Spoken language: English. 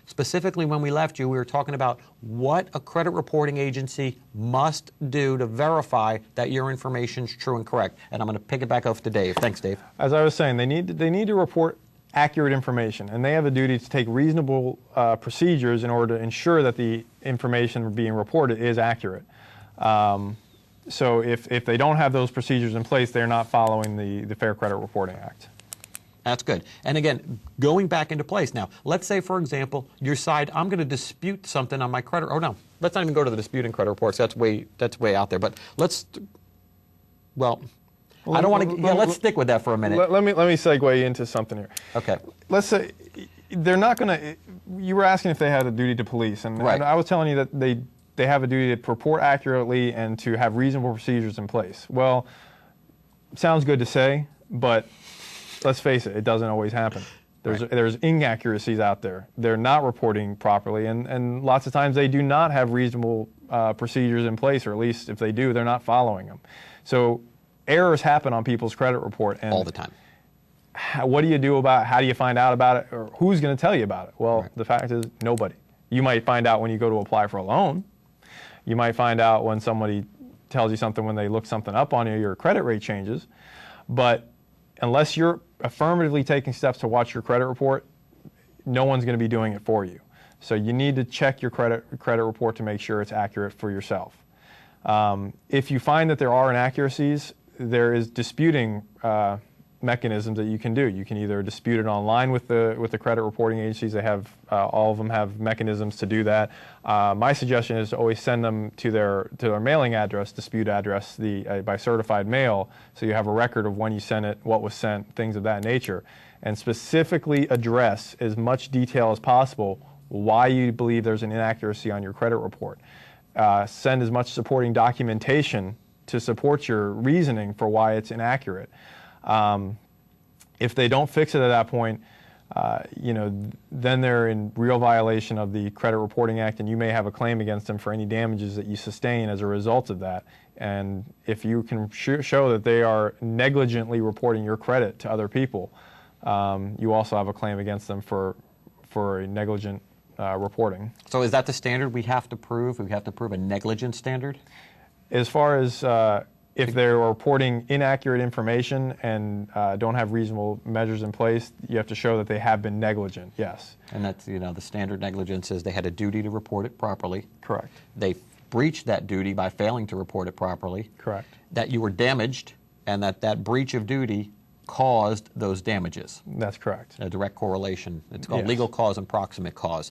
specifically when we left you, we were talking about what a credit reporting agency must do to verify that your information is true and correct. And I'm going to pick it back off to Dave. Thanks, Dave. As I was saying, they need to report accurate information, and they have a duty to take reasonable procedures in order to ensure that the information being reported is accurate. So if they don't have those procedures in place, they're not following the Fair Credit Reporting Act. That's good. And again, going back into place. Now, let's say, for example, you decide, I'm going to dispute something on my credit. Oh, no, let's not even go to the disputing credit reports. That's way out there. But let's, well, I don't want to, let's stick with that for a minute. Let me segue into something here. Okay. Let's say they're not going to, you were asking if they had a duty to police, and, right. and I was telling you that they have a duty to report accurately and to have reasonable procedures in place. Well, sounds good to say, but let's face it, it doesn't always happen. There's inaccuracies out there. They're not reporting properly, and lots of times they do not have reasonable procedures in place, or at least if they do, they're not following them. So errors happen on people's credit report. And all the time. What do you do about it? How do you find out about it? Or who's going to tell you about it? Well, the fact is, nobody. You might find out when you go to apply for a loan. You might find out when somebody tells you something, when they look something up on you, your credit rate changes. But unless you're affirmatively taking steps to watch your credit report, no one's going to be doing it for you. So you need to check your credit report to make sure it's accurate for yourself. If you find that there are inaccuracies, there is disputing mechanisms that you can do. You can either dispute it online with the credit reporting agencies. They have all of them have mechanisms to do that. My suggestion is to always send them to their mailing address, dispute address, by certified mail, so you have a record of when you sent it, what was sent, things of that nature, and specifically address as much detail as possible why you believe there's an inaccuracy on your credit report. Send as much supporting documentation to support your reasoning for why it's inaccurate. If they don't fix it at that point, then they're in real violation of the Credit Reporting Act, and you may have a claim against them for any damages that you sustain as a result of that. And if you can show that they are negligently reporting your credit to other people, you also have a claim against them for a negligent reporting. So is that the standard we have to prove? We have to prove a negligence standard? As far as if they're reporting inaccurate information and don't have reasonable measures in place, you have to show that they have been negligent, yes. And that's, the standard negligence is they had a duty to report it properly. Correct. They breached that duty by failing to report it properly. Correct. That you were damaged, and that breach of duty caused those damages. That's correct. A direct correlation. It's called Yes. legal cause and proximate cause.